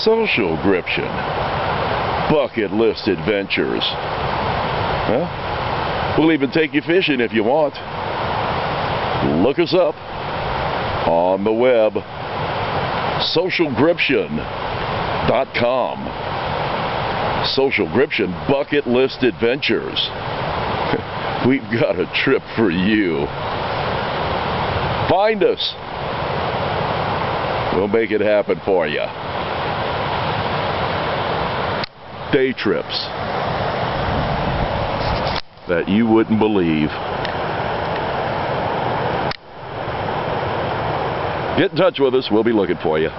Social Gription. Bucket list adventures. Well, we'll even take you fishing if you want. Look us up on the web. SocialGription.com. Social Gription Bucket List Adventures. We've got a trip for you. Find us. We'll make it happen for you. Day trips that you wouldn't believe. Get in touch with us. We'll be looking for you.